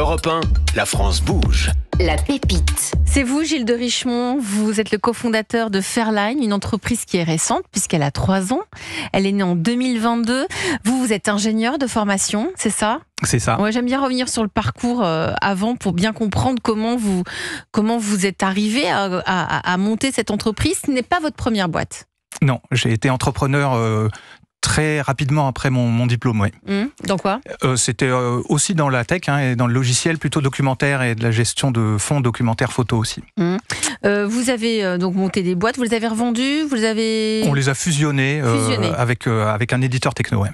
Europe 1, la France bouge. La pépite. C'est vous, Gilles de Richemont. Vous êtes le cofondateur de Fairline, une entreprise qui est récente puisqu'elle a 3 ans. Elle est née en 2022. Vous êtes ingénieur de formation, c'est ça ? C'est ça. Ouais, j'aime bien revenir sur le parcours avant pour bien comprendre comment vous êtes arrivé à monter cette entreprise. Ce n'est pas votre première boîte. Non, j'ai été entrepreneur très rapidement après mon diplôme, oui. Dans quoi ? C'était aussi dans la tech et dans le logiciel plutôt documentaire et de la gestion de fonds documentaires photo aussi. Vous avez donc monté des boîtes, vous les avez revendues, On les a fusionnées. Avec un éditeur techno. Ouais.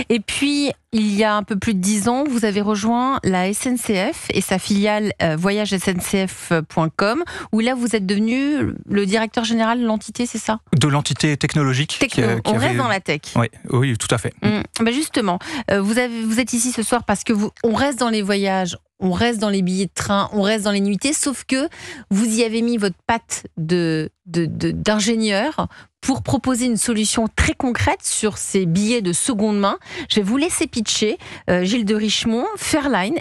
Et puis, il y a un peu plus de 10 ans, vous avez rejoint la SNCF et sa filiale voyagesncf.com, où là, vous êtes devenu le directeur général de l'entité, c'est ça ? De l'entité technologique. On reste dans la tech. Oui, tout à fait. Justement, vous êtes ici ce soir parce que on reste dans les voyages, on reste dans les billets de train, on reste dans les nuitées, sauf que vous y avez mis votre patte d'ingénieur pour proposer une solution très concrète sur ces billets de seconde main. Je vais vous laisser pitcher. Gilles de Richemont, Fairline,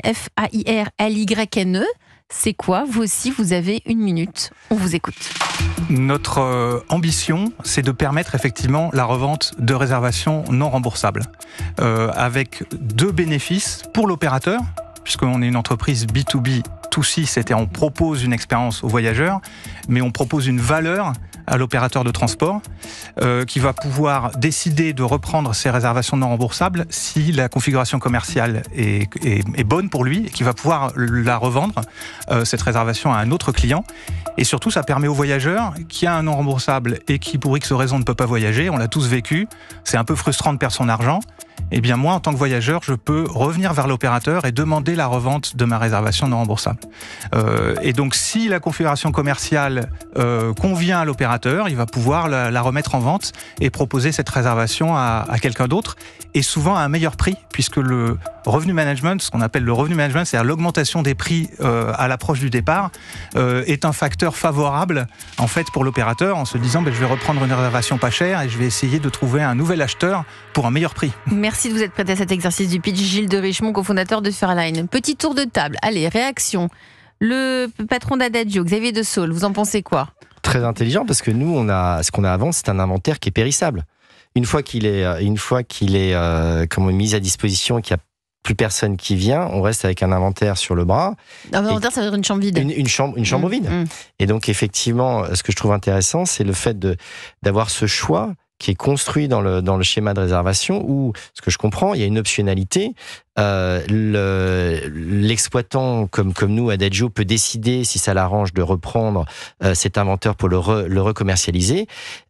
Fairlyne. C'est quoi ? Vous aussi, vous avez 1 minute. On vous écoute. Notre ambition, c'est de permettre effectivement la revente de réservations non remboursables, avec 2 bénéfices pour l'opérateur, puisqu'on est une entreprise B2B, 2C, c'est-à-dire on propose une expérience aux voyageurs, mais on propose une valeur à l'opérateur de transport qui va pouvoir décider de reprendre ses réservations non remboursables si la configuration commerciale est bonne pour lui et qui va pouvoir la revendre, cette réservation, à un autre client. Et surtout, ça permet au voyageur qui a un non remboursable et qui, pour X raison, ne peut pas voyager, on l'a tous vécu, c'est un peu frustrant de perdre son argent. Eh bien moi, en tant que voyageur, je peux revenir vers l'opérateur et demander la revente de ma réservation non remboursable. Et donc, si la configuration commerciale convient à l'opérateur, il va pouvoir la remettre en vente et proposer cette réservation à quelqu'un d'autre, et souvent à un meilleur prix, puisque le revenu management, ce qu'on appelle le revenu management, c'est-à-dire l'augmentation des prix à l'approche du départ, est un facteur favorable en fait pour l'opérateur, en se disant je vais reprendre une réservation pas chère et je vais essayer de trouver un nouvel acheteur pour un meilleur prix. Merci de vous être prêté à cet exercice du pitch. Gilles de Richemont, cofondateur de Fairline. Petit tour de table. Allez, réaction. Le patron d'Adagio, Xavier De Saulles, vous en pensez quoi ? Très intelligent, parce que nous, ce qu'on a avant, c'est un inventaire qui est périssable. Une fois qu'il est mis à disposition et qu'il n'y a plus personne qui vient, on reste avec un inventaire sur le bras. Un inventaire, ça veut dire une chambre vide. Une chambre vide. Et donc, effectivement, ce que je trouve intéressant, c'est le fait d'avoir ce choix qui est construit dans le schéma de réservation, où, ce que je comprends, il y a une optionnalité. L'exploitant, comme nous, Adagio, peut décider, si ça l'arrange, de reprendre cet inventeur pour le recommercialiser.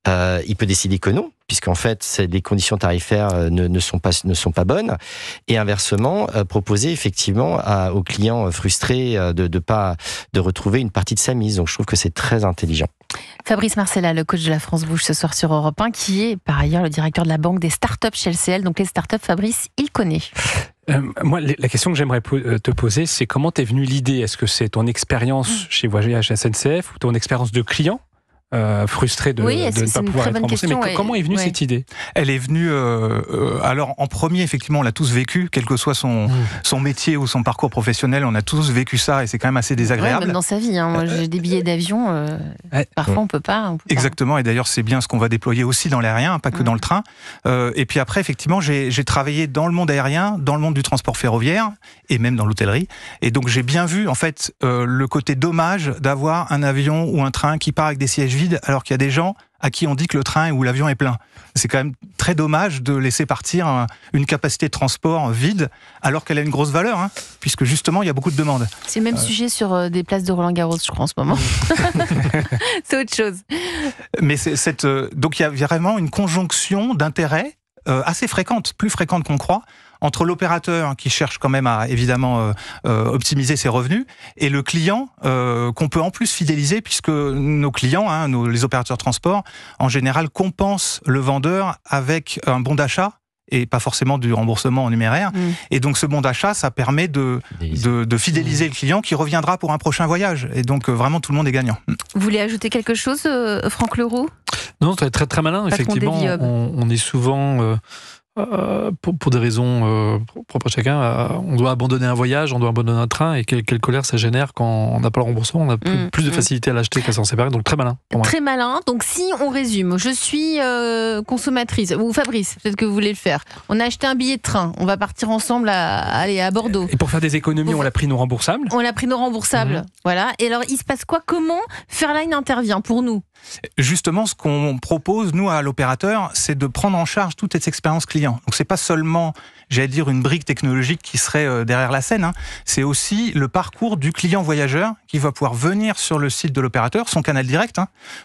Il peut décider que non, puisqu'en fait, les conditions tarifaires ne sont pas bonnes. Et inversement, proposer effectivement aux clients frustrés de retrouver une partie de sa mise. Donc, je trouve que c'est très intelligent. Fabrice Marcella, le coach de la France Bouge ce soir sur Europe 1, qui est par ailleurs le directeur de la banque des startups chez LCL. Donc les startups, Fabrice, il connaît. Moi, la question que j'aimerais te poser, c'est comment t'es venue l'idée ? Est-ce que c'est ton expérience chez Voyage SNCF ou ton expérience de client frustré de ne pas pouvoir être remboursé, mais comment est venue cette idée ? Elle est venue, alors en premier, effectivement, on l'a tous vécu, quel que soit son métier ou son parcours professionnel, on a tous vécu ça et c'est quand même assez désagréable. Même dans sa vie, moi j'ai des billets d'avion, parfois on peut pas. Exactement, et d'ailleurs c'est bien ce qu'on va déployer aussi dans l'aérien, pas que dans le train. Et puis après, effectivement, j'ai travaillé dans le monde aérien, dans le monde du transport ferroviaire et même dans l'hôtellerie. Et donc j'ai bien vu en fait le côté dommage d'avoir un avion ou un train qui part avec des sièges vides alors qu'il y a des gens à qui on dit que le train ou l'avion est plein. C'est quand même très dommage de laisser partir une capacité de transport vide alors qu'elle a une grosse valeur, puisque justement il y a beaucoup de demandes. C'est le même sujet sur des places de Roland-Garros, je crois, en ce moment. C'est autre chose. Mais donc il y a vraiment une conjonction d'intérêts assez fréquente, plus fréquente qu'on croit, entre l'opérateur qui cherche quand même à évidemment optimiser ses revenus et le client qu'on peut en plus fidéliser, puisque nos clients, les opérateurs de transport, en général compensent le vendeur avec un bon d'achat et pas forcément du remboursement en numéraire. Et donc ce bon d'achat, ça permet de fidéliser le client qui reviendra pour un prochain voyage. Et donc vraiment tout le monde est gagnant. Vous voulez ajouter quelque chose, Franck Leroux ? Non, très, très, très malin. Effectivement, on est souvent pour des raisons propres à chacun, on doit abandonner un voyage, on doit abandonner un train, et quelle colère ça génère quand on n'a pas le remboursement, on a plus de facilité à l'acheter qu'à s'en séparer, donc très malin. Très malin. Donc si on résume, je suis consommatrice, ou Fabrice, peut-être que vous voulez le faire. On a acheté un billet de train, on va partir ensemble à Bordeaux. Et pour faire des économies, on a pris nos remboursables. On a pris nos remboursables, voilà. Et alors il se passe quoi? Comment Fairline intervient pour nous? Justement, ce qu'on propose, nous, à l'opérateur, c'est de prendre en charge toute cette expérience client. Donc, c'est pas seulement, j'allais dire, une brique technologique qui serait derrière la scène, c'est aussi le parcours du client voyageur qui va pouvoir venir sur le site de l'opérateur, son canal direct,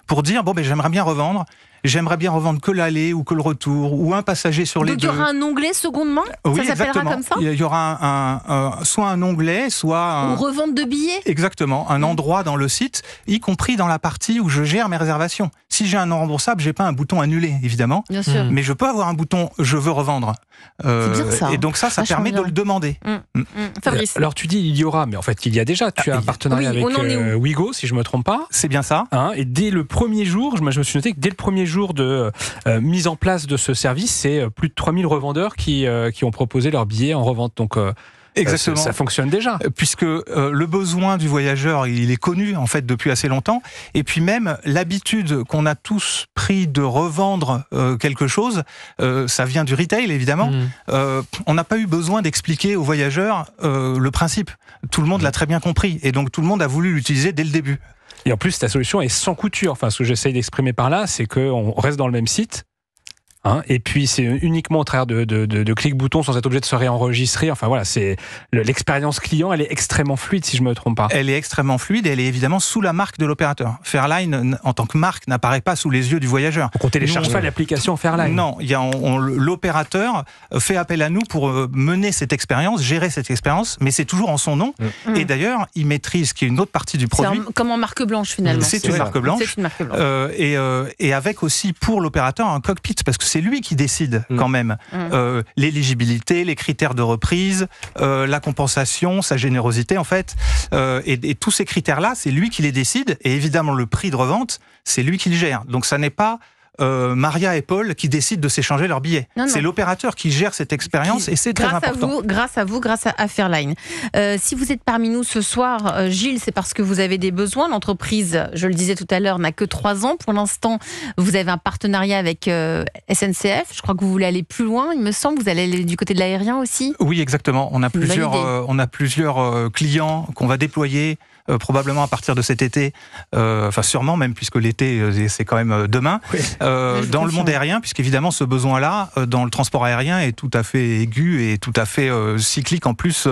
pour dire, j'aimerais bien revendre que l'aller ou que le retour, ou un passager sur les deux. Donc il y aura un onglet seconde main? Oui, ça s'appellera exactement. Comme ça? Il y aura soit un onglet, soit ou revente de billets? Exactement, un endroit dans le site, y compris dans la partie où je gère mes réservations. Si j'ai un non remboursable, j'ai pas un bouton annuler, évidemment. Bien sûr. Mais je peux avoir un bouton je veux revendre. C'est bien ça. Et donc ça permet de le demander. Fabrice. Alors tu dis il y aura, mais en fait il y a déjà. Tu as un partenariat avec Ouigo, si je me trompe pas. C'est bien ça. Et dès le premier jour, je me suis noté que dès le premier jour de mise en place de ce service, c'est plus de 3000 revendeurs qui ont proposé leurs billets en revente. Donc exactement. Ça fonctionne déjà. Puisque le besoin du voyageur, il est connu en fait depuis assez longtemps. Et puis même l'habitude qu'on a tous pris de revendre quelque chose, ça vient du retail évidemment. On n'a pas eu besoin d'expliquer aux voyageurs le principe. Tout le monde l'a très bien compris. Et donc tout le monde a voulu l'utiliser dès le début. Et en plus, ta solution est sans couture. Enfin, ce que j'essaye d'exprimer par là, c'est qu'on reste dans le même site. Et puis c'est uniquement au travers de clics-boutons sans être obligé de se réenregistrer. Enfin voilà, c'est l'expérience client, elle est extrêmement fluide si je me trompe pas. Elle est extrêmement fluide et elle est évidemment sous la marque de l'opérateur. Fairline, en tant que marque, n'apparaît pas sous les yeux du voyageur. Donc on télécharge pas l'application Fairline. Non, l'opérateur fait appel à nous pour mener cette expérience, gérer cette expérience, mais c'est toujours en son nom. Et d'ailleurs, il maîtrise, ce qui est une autre partie du produit. C'est comme en marque blanche finalement. C'est une marque blanche. C'est une marque blanche. Et avec aussi pour l'opérateur un cockpit, parce que c'est lui qui décide quand même l'éligibilité, les critères de reprise, la compensation, sa générosité en fait, et tous ces critères-là, c'est lui qui les décide, et évidemment le prix de revente, c'est lui qui le gère. Donc ça n'est pas Maria et Paul qui décident de s'échanger leurs billets. C'est l'opérateur qui gère cette expérience et c'est très important. Grâce à Fairline. Si vous êtes parmi nous ce soir, Gilles, c'est parce que vous avez des besoins. L'entreprise, je le disais tout à l'heure, n'a que 3 ans. Pour l'instant, vous avez un partenariat avec SNCF. Je crois que vous voulez aller plus loin, il me semble. Vous allez aller du côté de l'aérien aussi? Oui, exactement. On a plusieurs clients qu'on va déployer probablement à partir de cet été, enfin sûrement même puisque l'été c'est quand même demain, dans le monde aérien, puisqu'évidemment ce besoin-là dans le transport aérien est tout à fait aigu et tout à fait cyclique en plus,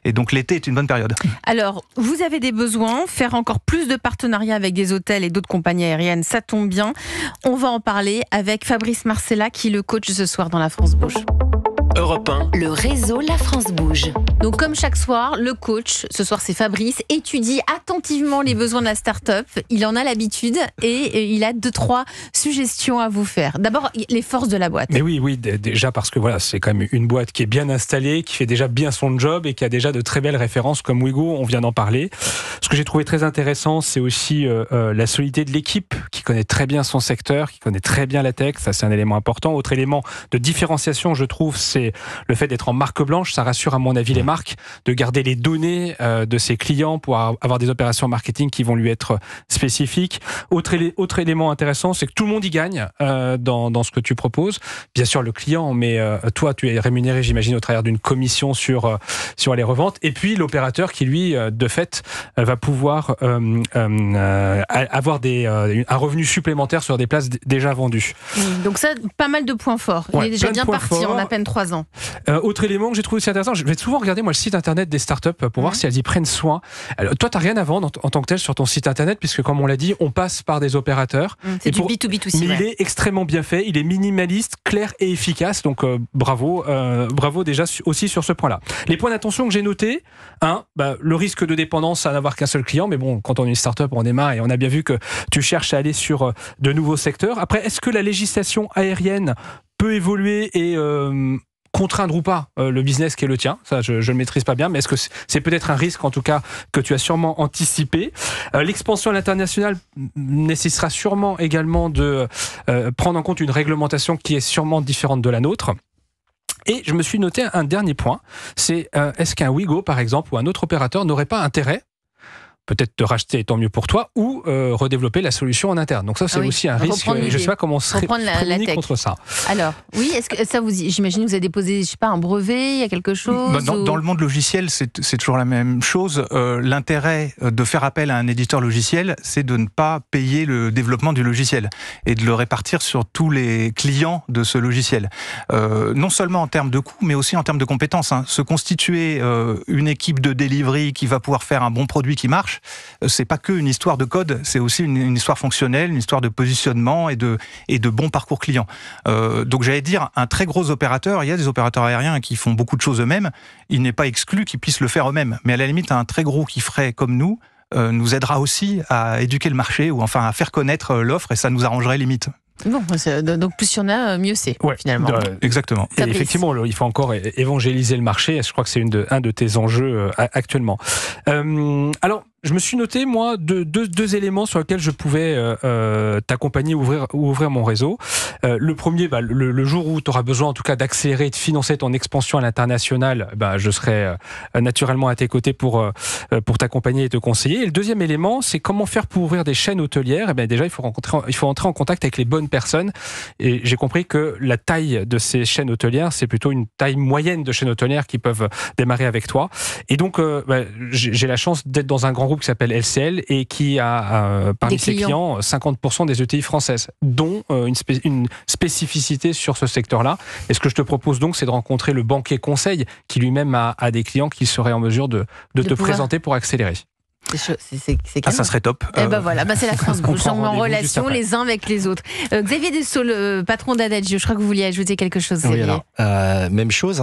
et donc l'été est une bonne période. Alors, vous avez des besoins, faire encore plus de partenariats avec des hôtels et d'autres compagnies aériennes, ça tombe bien. On va en parler avec Fabrice Marcella qui est le coach ce soir dans La France Bouge. Europe 1. Le réseau La France Bouge. Donc comme chaque soir, le coach, ce soir c'est Fabrice, étudie attentivement les besoins de la start-up. Il en a l'habitude et il a 2-3 suggestions à vous faire. D'abord, les forces de la boîte. Mais oui, déjà parce que voilà, c'est quand même une boîte qui est bien installée, qui fait déjà bien son job et qui a déjà de très belles références comme Ouigo, on vient d'en parler. Ce que j'ai trouvé très intéressant, c'est aussi la solidité de l'équipe qui connaît très bien son secteur, qui connaît très bien la tech, ça c'est un élément important. Autre élément de différenciation, je trouve, c'est le fait d'être en marque blanche. Ça rassure à mon avis les marques de garder les données de ses clients pour avoir des opérations marketing qui vont lui être spécifiques. Autre élément intéressant, c'est que tout le monde y gagne dans ce que tu proposes. Bien sûr le client, mais toi tu es rémunéré, j'imagine, au travers d'une commission sur les reventes. Et puis l'opérateur qui lui, de fait, va pouvoir avoir un revenu supplémentaire sur des places déjà vendues. Donc ça, pas mal de points forts. On est déjà bien parti en à peine 3 ans. Autre élément que j'ai trouvé aussi intéressant, je vais souvent regarder moi le site internet des startups pour voir si elles y prennent soin. Alors, toi, tu n'as rien à vendre en tant que tel sur ton site internet, puisque comme on l'a dit, on passe par des opérateurs. C'est du B2B2C. Mais il est extrêmement bien fait, il est minimaliste, clair et efficace, donc bravo déjà aussi sur ce point-là. Les points d'attention que j'ai notés, le risque de dépendance à n'avoir qu'un seul client, mais bon, quand on est une startup, on démarre et on a bien vu que tu cherches à aller sur de nouveaux secteurs. Après, est-ce que la législation aérienne peut évoluer et contraindre ou pas le business qui est le tien? Ça, je ne le maîtrise pas bien, mais est-ce que c'est peut-être un risque, en tout cas, que tu as sûrement anticipé? L'expansion à l'international nécessitera sûrement également de prendre en compte une réglementation qui est sûrement différente de la nôtre. Et je me suis noté un dernier point, c'est est-ce qu'un Wigo, par exemple, ou un autre opérateur n'aurait pas intérêt peut-être te racheter, tant mieux pour toi, ou redévelopper la solution en interne. Donc ça, c'est aussi un risque. Et je ne sais pas comment on se prémunit contre ça. Alors, oui, est-ce que ça j'imagine que vous avez déposé, je sais pas, un brevet, il y a quelque chose dans le monde logiciel, c'est toujours la même chose. L'intérêt de faire appel à un éditeur logiciel, c'est de ne pas payer le développement du logiciel et de le répartir sur tous les clients de ce logiciel. Non seulement en termes de coûts, mais aussi en termes de compétences. Se constituer une équipe de delivery qui va pouvoir faire un bon produit qui marche, c'est pas que une histoire de code, c'est aussi une histoire fonctionnelle, une histoire de positionnement et de bon parcours client. Donc j'allais dire, un très gros opérateur, il y a des opérateurs aériens qui font beaucoup de choses eux-mêmes, il n'est pas exclu qu'ils puissent le faire eux-mêmes. Mais à la limite, un très gros qui ferait comme nous aidera aussi à éduquer le marché ou enfin à faire connaître l'offre et ça nous arrangerait limite. Bon, donc plus il y en a, mieux c'est, finalement. Exactement. Et effectivement, il faut encore évangéliser le marché. Je crois que c'est un de tes enjeux actuellement. Alors, je me suis noté, moi, deux éléments sur lesquels je pouvais t'accompagner ou ouvrir mon réseau. Le premier, le jour où tu auras besoin, en tout cas, d'accélérer et de financer ton expansion à l'international, je serai naturellement à tes côtés pour t'accompagner et te conseiller. Et le deuxième élément, c'est comment faire pour ouvrir des chaînes hôtelières. Déjà, il faut entrer en contact avec les bonnes personnes. Et j'ai compris que la taille de ces chaînes hôtelières, c'est plutôt une taille moyenne de chaînes hôtelières qui peuvent démarrer avec toi. Et donc, j'ai la chance d'être dans un grand groupe qui s'appelle LCL et qui a parmi ses clients 50% des ETI françaises, dont une spécificité sur ce secteur-là. Et ce que je te propose donc, c'est de rencontrer le banquier conseil qui lui-même a des clients qui seraient en mesure de te présenter pour accélérer. Ça serait top. Voilà, c'est la France Bouge. On est en relation les uns avec les autres. Xavier Dessau, le patron d'Adagio, je crois que vous vouliez ajouter quelque chose. Oui, alors, même chose.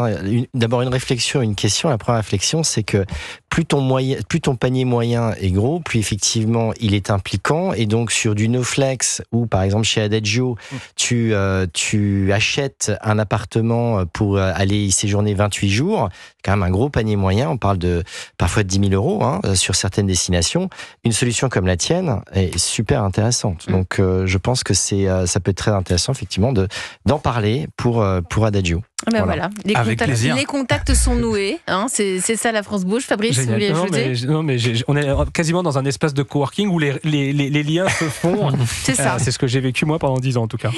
D'abord une réflexion, une question. La première réflexion, c'est que plus ton panier moyen est gros, plus effectivement il est impliquant. Et donc sur du no-flex ou par exemple chez Adagio, tu achètes un appartement pour aller y séjourner 28 jours. Quand même un gros panier moyen. On parle parfois de 10 000 euros sur certaines destinations. Une solution comme la tienne est super intéressante. Donc je pense que ça peut être très intéressant effectivement d'en parler pour Adagio. Voilà. Les contacts sont noués. C'est ça la France Bouge. Fabrice, vous voulez ajouter ? On est quasiment dans un espace de coworking où les liens se font. C'est ça. C'est ce que j'ai vécu moi pendant 10 ans en tout cas.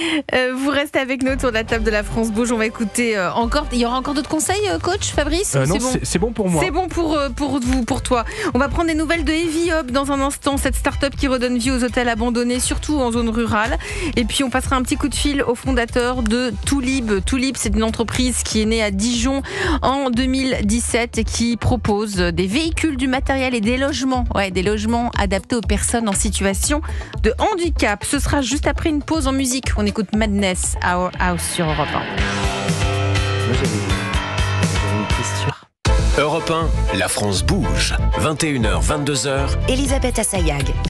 Vous restez avec nous autour de la table de la France Bouge. On va écouter encore. Il y aura encore d'autres conseils, coach Fabrice ? Non, c'est bon pour moi. C'est bon pour vous, pour toi. On va prendre des nouvelles de Heavy Hub dans un instant. Cette start-up qui redonne vie aux hôtels abandonnés, surtout en zone rurale. Et puis on passera un petit coup de fil au fondateur de Toulib. Toulib, c'est une entreprise qui est née à Dijon en 2017 et qui propose des véhicules, du matériel et des logements. Des logements adaptés aux personnes en situation de handicap. Ce sera juste après une pause en musique. On écoute Madness Our House sur Europe 1. Moi, j'avais une question. Europe 1, la France bouge. 21h, 22h. Elisabeth Assayag.